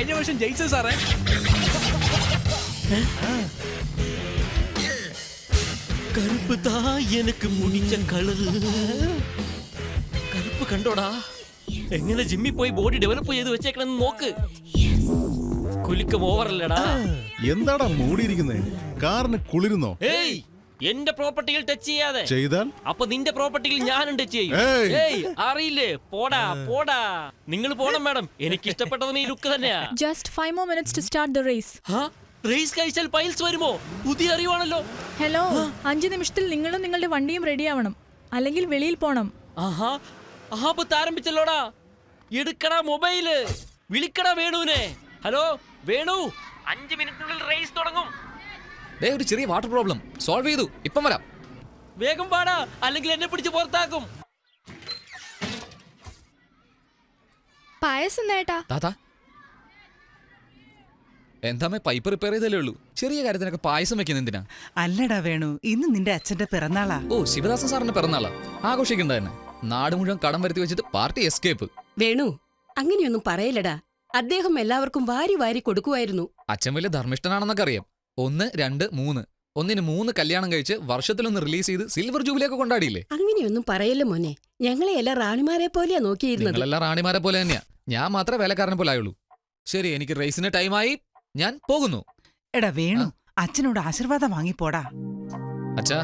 കഴിഞ്ഞ വർഷം ജയിച്ചത് സാറേ. கருப்பு தான் எனக்கு முடிச்ச കളറ്. കറുപ്പ് കണ്ടോടാ, എങ്ങനെ ജിമ്മിൽ പോയി ബോഡി ഡെവലപ്പ് ചെയ്ത് വെച്ചേക്കണെന്ന് നോക്ക്. കുലുക്കം ഓവറല്ലടാ. എന്താടാ മൂടിയിരിക്കുന്നേ? കാറിന് കുളിരുന്നോ? ഏയ്, എന്റെ പ്രോപ്പർട്ടിയിൽ ടച്ച് ചെയ്യാതെ ചെയ്താൽ അപ്പൊ നിന്റെ പ്രോപ്പർട്ടിയിൽ ഞാനും ടച്ച് ചെയ്യും. ഏയ്, അറിയില്ലേ? പോടാ പോടാ. നിങ്ങൾ പോണം മാഡം, എനിക്ക് ഇഷ്ടപ്പെട്ടതും ഈ ലുക്ക് തന്നെയാ. Just 5 more minutes to start the race. Race കഴിച്ചാൽ പൈൽസ് വരുമോ? പുതിയ അറിവാണല്ലോ. ഹലോ, 5 നിമിഷത്തിൽ നിങ്ങളും നിങ്ങളുടെ വണ്ടിയും റെഡി ആവണം, അല്ലെങ്കിൽ വെളിയിൽ പോണം. ആഹാ, ആപത്ത് ആരംഭിച്ചല്ലോടാ. എടുക്കടാ മൊബൈല്, വിളിക്കടാ വേണുവിനെ. ഹലോ വേണു, 5 മിനിറ്റിനുള്ളിൽ റേസ് തുടങ്ങും. ഒരു ചെറിയ വാട്ടർ പ്രോബ്ലം സോൾവ് ചെയ്തു, ഇപ്പം വരാം. വേഗം പാടാ, അല്ലെങ്കിൽ എന്നെ പിടിച്ച് പുറത്താക്കും. പായസം നേട്ടാ. താത്താ, എന്താമേ പൈപ്പ് റിപ്പയർ ചെയ്തല്ലേ ഉള്ളൂ, ചെറിയ കാര്യത്തിനൊക്കെ പായസം വെക്കുന്ന എന്തിനാ? അല്ലടാ വേണു, ഇന്ന് നിന്റെ അച്ഛന്റെ പിറന്നാളാ. ഓ, ശിവദാസൻ സാറിന്റെ പിറന്നാളാ, ആഘോഷിക്കണ്ട തന്നെ. നാട് മുഴുവൻ കടം വരുത്തി വെച്ചിട്ട് പാർട്ടി എസ്കേപ്പ്. വേണു, അങ്ങനെയൊന്നും പറയില്ലടാ. അദ്ദേഹം എല്ലാവർക്കും വാരി വാരി കൊടുക്കുമായിരുന്നു. അച്ഛൻ വലിയ ധർമ്മിഷ്ഠനാണെന്നൊക്കെ അറിയാം. 1, 2, 3 ഒന്നിന് 3 കല്യാണം കഴിച്ച് വർഷത്തിലൊന്ന് റിലീസ് ചെയ്ത് സിൽവർ ജൂബിലിയൊക്കെ കൊണ്ടാടിയില്ലേ? അങ്ങനെയൊന്നും പറയല്ലേ മോനെ. ഞങ്ങളെ എല്ലാം റാണിമാരെ പോലെയാ നോക്കിയിരുന്നത്. നിങ്ങളെല്ലാം റാണിമാരെ പോലെ തന്നെയാ, ഞാൻ മാത്രമേ വേലക്കാരനെ പോലെ ആയുള്ളൂ. ശരി, എനിക്ക് റേസിന് ടൈമായി, ഞാൻ പോകുന്നു. എടാ വേണു, അച്ഛനോട് ആശീർവാദം വാങ്ങിപ്പോടാ. അച്ഛാ,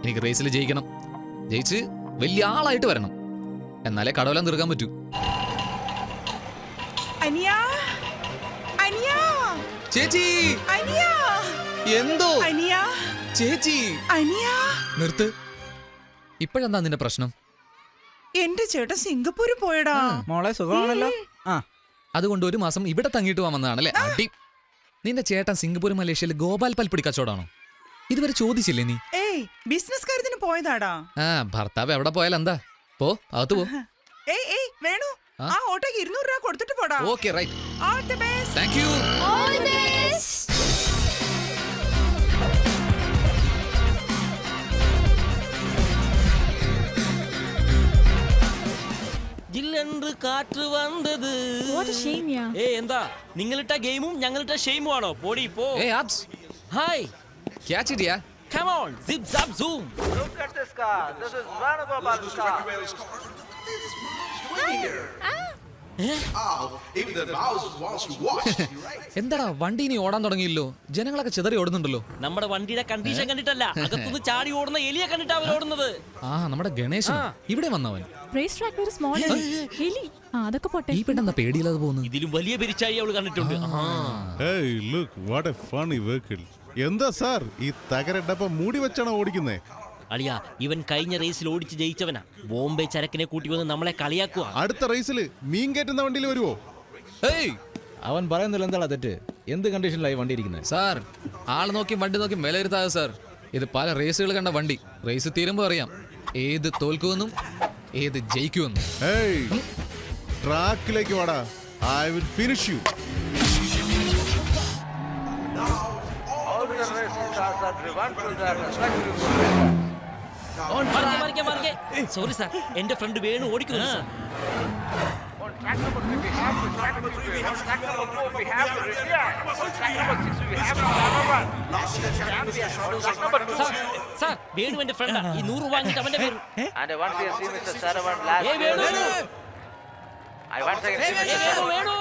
എനിക്ക് റേസിൽ ജയിക്കണം. ജയിച്ച് വലിയ ആളായിട്ട് വരണം, എന്നാലേ കടവലം തീർക്കാൻ പറ്റൂ. അനിയാ, അനിയാ, ചേച്ചി, അനിയാ, എന്തോ അനിയാ, ചേച്ചി, അനിയാ. നിർത്ത്. ഇപ്പോഴെന്താ നിന്റെ പ്രശ്നം? എന്റെ ചേട്ടൻ സിംഗപ്പൂര് പോയടാ. മോളെ സുഖമാണല്ലോ? അതുകൊണ്ട് 1 മാസം ഇവിടെ തങ്ങിയിട്ട് വന്നതാണല്ലേ? അടി. നിന്റെ ചേട്ടൻ സിംഗപ്പൂർ മലേഷ്യയിൽ ഗോപാൽ പൽപ്പിടി കച്ചവടാണോ? ഇതുവരെ ചോദിച്ചില്ലേ നീ? ഏയ്, ബിസിനസ് കാര്യത്തിന് പോയതാടാ. ഭർത്താവ് എവിടെ പോയാൽ എന്താ? പോ, അകത്ത് പോ. ഏയ് വേണു, ആ ഓട്ടോക്ക് 200 രൂപ കൊടുത്തിട്ട് പോടാ. Okay, right. All the best. Thank you. All the best. ജില്ലെன்று കാറ്റ് വന്നത്. What a shame, yeah. എന്താ നിങ്ങളിട്ട ഗെയിമും ഞങ്ങളിട്ട ഷെയിമും ആണോ? പോടി പോ. Abs, hi, catch it yeah. come on, zip zap zoom. Look at this car. This is Venugobal's car. Even the mouse wants to watch you, right? എന്താടാ, വണ്ടി ഇനി ഓടാൻ തുടങ്ങിയില്ലോ? ജനങ്ങളൊക്കെ ചിതറി ഓടുന്നുണ്ടല്ലോ. നമ്മുടെ വണ്ടിയുടെ കണ്ടീഷൻ കണ്ടിട്ടല്ല, അകത്തുനിന്ന് ചാടി ഓടുന്ന എലിയെ കണ്ടിട്ടാ അവർ ഓടുന്നത്. നമ്മുടെ ഗണേശൻ ഇവിടെ വന്നവൻ. Race track ഒരു സ്മോൾ ഹെലി. അതൊക്കെ പോട്ടെ. ഈ പെട്ടെന്ന് പേടിയില്ലാതെ പോകുന്നു. ഇതിലും വലിയ പെരിച്ചായി അവൾ കണ്ടിട്ടുണ്ട്. Hey, look, what a funny vehicle. എന്താ സാർ, ഈ തകരടപ്പ മൂടി വെച്ചാണോ ഓടിക്കുന്നേ? അളിയാ, ഇവൻ കഴിഞ്ഞ റേസിൽ ഓടിച്ച് ജയിച്ചവനാ. ബോംബെ ചരക്കിനെ കൂട്ടി വന്ന് നമ്മളെ കളിയാക്കുക. അടുത്ത റേസിൽ മീൻ കയറ്റുന്ന വണ്ടിയിൽ വരുവോ? അവൻ പറയുന്നില്ല, എന്താ തെറ്റ്? എന്ത് കണ്ടീഷനിലായി വണ്ടി ഇരിക്കുന്നത്? സാർ, ആൾ നോക്കി വണ്ടി നോക്കി വിലയിരുത്താതെ സാർ. ഇത് പല റേസുകൾ കണ്ട വണ്ടി. റേസ് തീരുമ്പോ അറിയാം ഏത് തോൽക്കുമെന്നും ഏത് ജയിക്കുമെന്നും. ട്രാക്കിലേക്ക് വാടാ, I will finish you. All the racing cars are driven to their respective sorry sir, എന്റെ ഫ്രണ്ട് വേണു ഓടിക്കുന്നു sir. On track number 3 we have to track number 3 we have track number 4 we have to repair. On track number 6 we have to run. On track number 2 sir, Venu എന്റെ ഫ്രണ്ടാ. ഈ 100 വാങ്ങിട്ട് അവന്റെ പേര്. and once you see Mr. Saravanan last Venu, I once again see Mr. Venu.